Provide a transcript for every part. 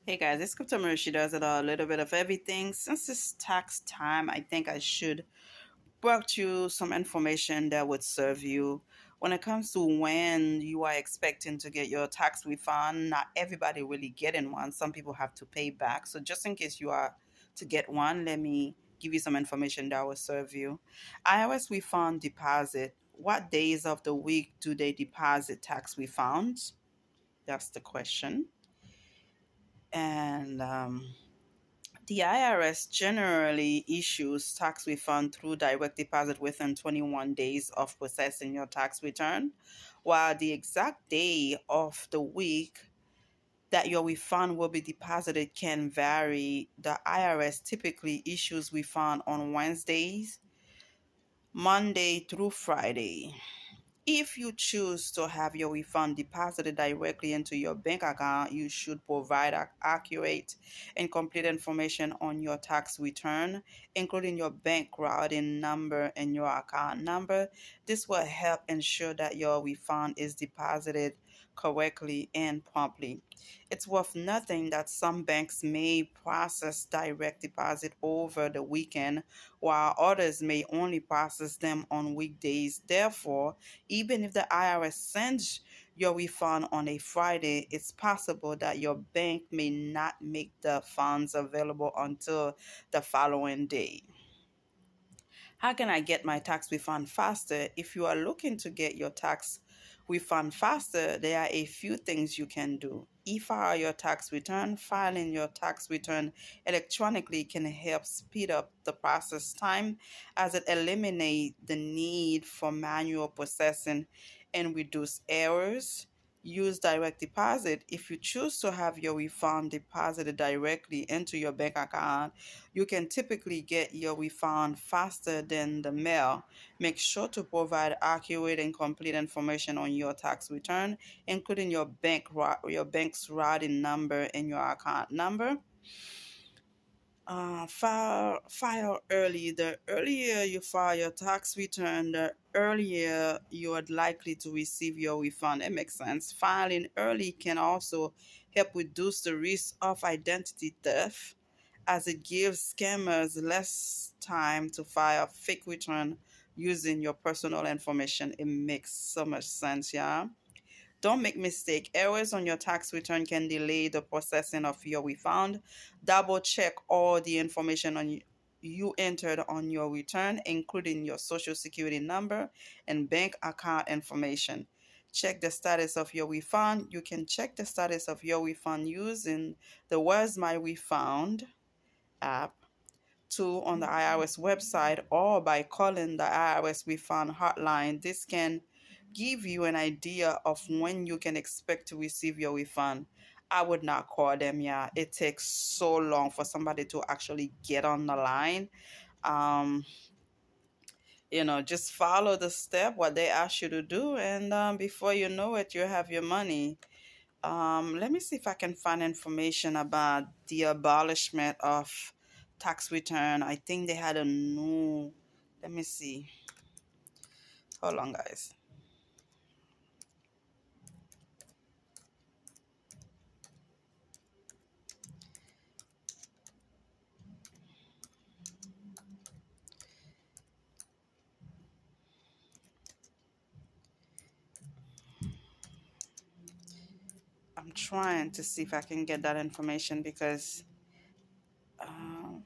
Hey guys, it's Crypto She does it a little bit of everything. Since it's tax time, I think I should brought you some information that would serve you when it comes to when you are expecting to get your tax refund. Not everybody really getting one. Some people have to pay back. So just in case you are to get one, let me give you some information that will serve you. IRS refund deposit. What days of the week do they deposit tax refunds? That's the question. And the IRS generally issues tax refund through direct deposit within 21 days of processing your tax return, while the exact day of the week that your refund will be deposited can vary. The IRS typically issues refund on Wednesdays, Monday through Friday. If you choose to have your refund deposited directly into your bank account, you should provide accurate and complete information on your tax return, including your bank routing number and your account number. This will help ensure that your refund is deposited correctly and promptly. It's worth noting that some banks may process direct deposit over the weekend, while others may only process them on weekdays. Therefore, even if the IRS sends your refund on a Friday, it's possible that your bank may not make the funds available until the following day. How can I get my tax refund faster? If you are looking to get your tax refund faster, there are a few things you can do. E-file your tax return. Filing your tax return electronically can help speed up the process time as it eliminates the need for manual processing and reduce errors. Use direct deposit. If you choose to have your refund deposited directly into your bank account, you can typically get your refund faster than the mail. Make sure to provide accurate and complete information on your tax return, including your bank's routing number and your account number. File early. The earlier you file your tax return, the earlier you are likely to receive your refund. It makes sense. Filing early can also help reduce the risk of identity theft, as it gives scammers less time to file fake return using your personal information. It makes so much sense, yeah. Don't make mistake. Errors on your tax return can delay the processing of your refund. Double check all the information you entered on your return, including your social security number and bank account information. Check the status of your refund. You can check the status of your refund using the Where's My Refund app, to on the IRS website, or by calling the IRS refund hotline. This can give you an idea of when you can expect to receive your refund. I would not call them, yeah. It takes so long for somebody to actually get on the line. Um, just follow the step, what they ask you to do, and before you know it, you have your money. Let me see if I can find information about the abolishment of tax return. I think they had a new. Let me see. Hold on, guys. I'm trying to see if I can get that information because, um,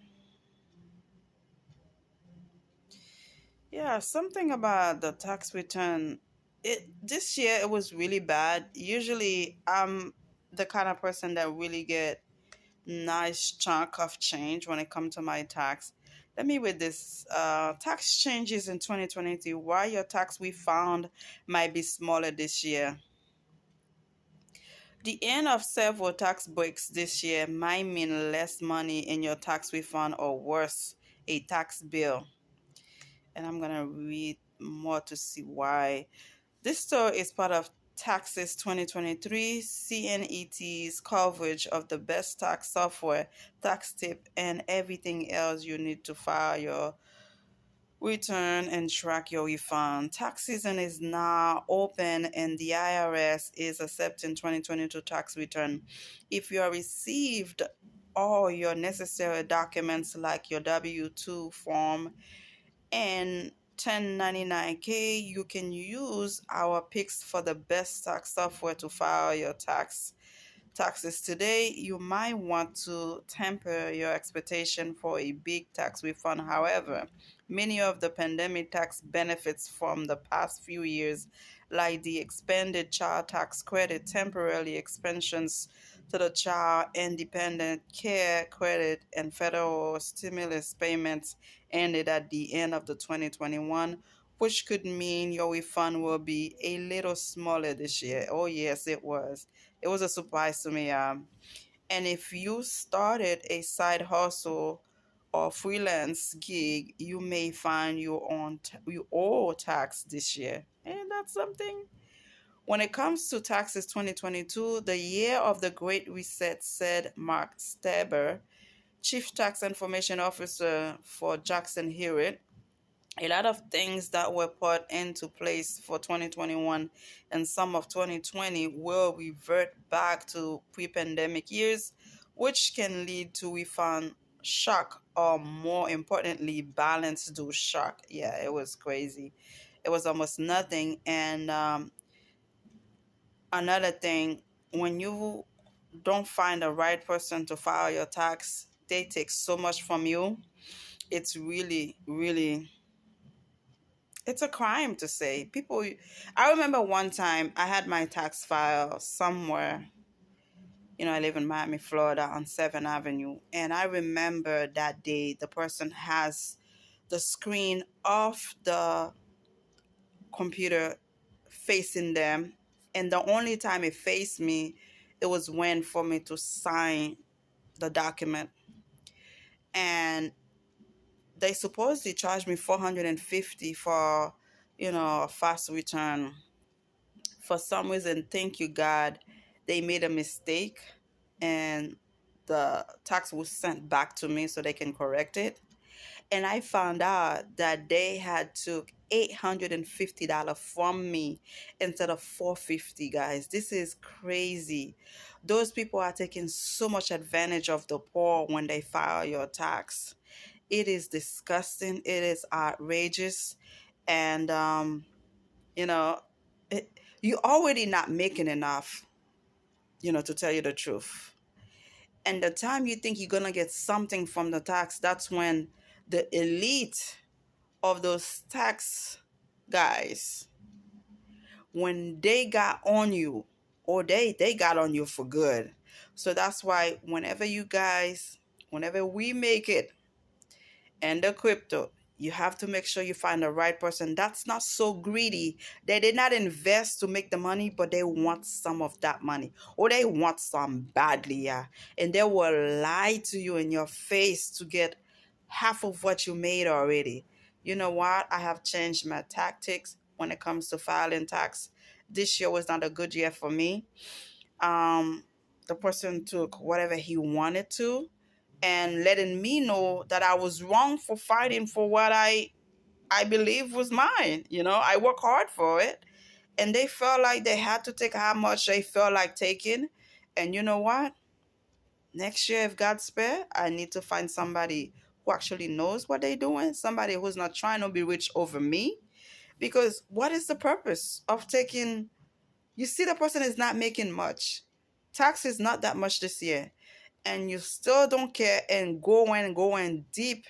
yeah, something about the tax return. It this year it was really bad. Usually, I'm the kind of person that really get nice chunk of change when it comes to my tax. Let me read this. Tax changes in 2023. Why your tax refund might be smaller this year. The end of several tax breaks this year might mean less money in your tax refund, or worse, a tax bill. And I'm going to read more to see why. This story is part of Taxes 2023, CNET's coverage of the best tax software, tax tip, and everything else you need to file your return and track your refund. Tax season is now open and the IRS is accepting 2022 tax return. If you have received all your necessary documents like your W-2 form and 1099K, you can use our picks for the best tax software to file your taxes today. You might want to temper your expectation for a big tax refund. However, many of the pandemic tax benefits from the past few years, like the expanded child tax credit, temporary expansions to the child independent care credit, and federal stimulus payments, ended at the end of the 2021, which could mean your refund will be a little smaller this year. Oh, yes, it was. It was a surprise to me. And if you started a side hustle or freelance gig, you may find you owe tax this year. And that's something. When it comes to taxes 2022, the year of the Great Reset, said Mark Staber, Chief Tax Information Officer for Jackson Hewitt. A lot of things that were put into place for 2021 and some of 2020 will revert back to pre-pandemic years, which can lead to refund shock, or more importantly, balance due shock. Yeah, it was crazy. It was almost nothing. And another thing, when you don't find the right person to file your tax, they take so much from you. It's really, really, it's a crime to say. People, I remember one time I had my tax file somewhere. I live in Miami, Florida on 7th Avenue. And I remember that day the person has the screen of the computer facing them. And the only time it faced me, it was when for me to sign the document. And they supposedly charged me 450 for, a fast return. For some reason, thank you God, they made a mistake and the tax was sent back to me so they can correct it. And I found out that they had took $850 from me instead of 450. Guys, this is crazy. Those people are taking so much advantage of the poor when they file your tax. It is disgusting. It is outrageous. And you know it, you already not making enough, to tell you the truth. And the time you think you're gonna get something from the tax, that's when the elite of those tax guys, when they got on you, or they got on you for good. So that's why whenever we make it and the crypto, you have to make sure you find the right person that's not so greedy. They did not invest to make the money, but they want some of that money, or they want some badly, yeah. And they will lie to you in your face to get half of what you made already. You know what? I have changed my tactics when it comes to filing tax. This year was not a good year for me. um the person took whatever he wanted to, and letting me know that I was wrong for fighting for what I believe was mine. I work hard for it, and they felt like they had to take how much they felt like taking. And you know what? Next year, if God spare, I need to find somebody who actually knows what they're doing, somebody who's not trying to be rich over me. Because what is the purpose of taking? You see, the person is not making much. Tax is not that much this year, and you still don't care and going deep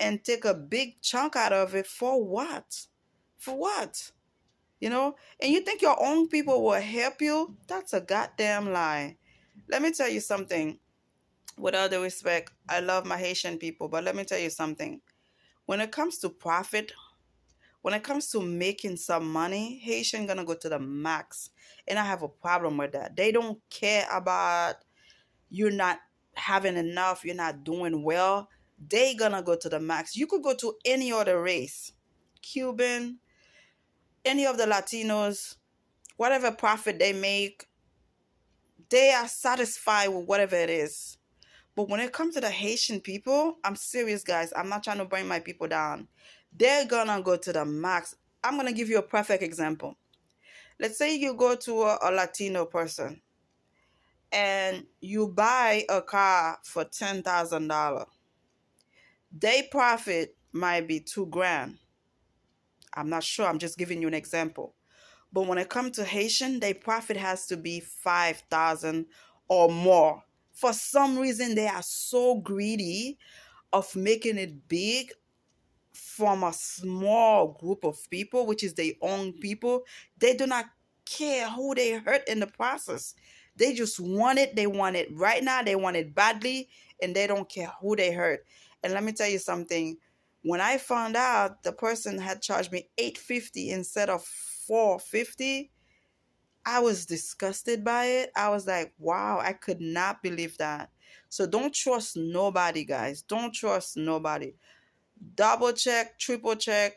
and take a big chunk out of it for what? For what? And you think your own people will help you? That's a goddamn lie. Let me tell you something. With all due respect, I love my Haitian people, but let me tell you something. When it comes to profit, when it comes to making some money, Haitian gonna go to the max. And I have a problem with that. They don't care about you're not having enough, you're not doing well. They gonna go to the max. You could go to any other race, Cuban, any of the Latinos, whatever profit they make, they are satisfied with whatever it is. But when it comes to the Haitian people, I'm serious, guys. I'm not trying to bring my people down. they're gonna go to the max. I'm gonna give you a perfect example. Let's say you go to a Latino person and you buy a car for $10,000. They profit might be 2 grand. I'm not sure. I'm just giving you an example. But when it comes to Haitian, their profit has to be 5,000 or more. For some reason, they are so greedy of making it big from a small group of people, which is their own people. They do not care who they hurt in the process. They just want it. They want it right now. They want it badly, and they don't care who they hurt. And let me tell you something. When I found out the person had charged me 850 instead of 450, I was disgusted by it. I was like, wow, I could not believe that. So don't trust nobody, guys. Don't trust nobody. Double check, triple check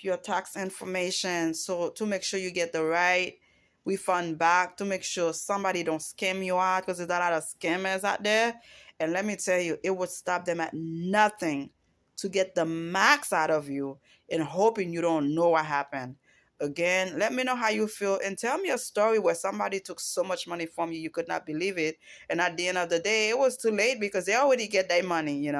your tax information so to make sure you get the right refund back, to make sure somebody don't scam you out, because there's a lot of scammers out there. And let me tell you, it would stop them at nothing to get the max out of you and hoping you don't know what happened. Again, let me know how you feel and tell me a story where somebody took so much money from you, you could not believe it, and at the end of the day it was too late because they already get their money.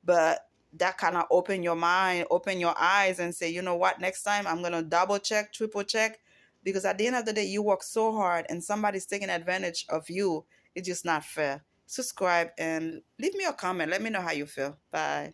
But that kind of open your mind, open your eyes, and say, you know what, next time I'm gonna double check, triple check, because at the end of the day, you work so hard and somebody's taking advantage of you. It's just not fair. Subscribe and leave me a comment. Let me know how you feel. Bye.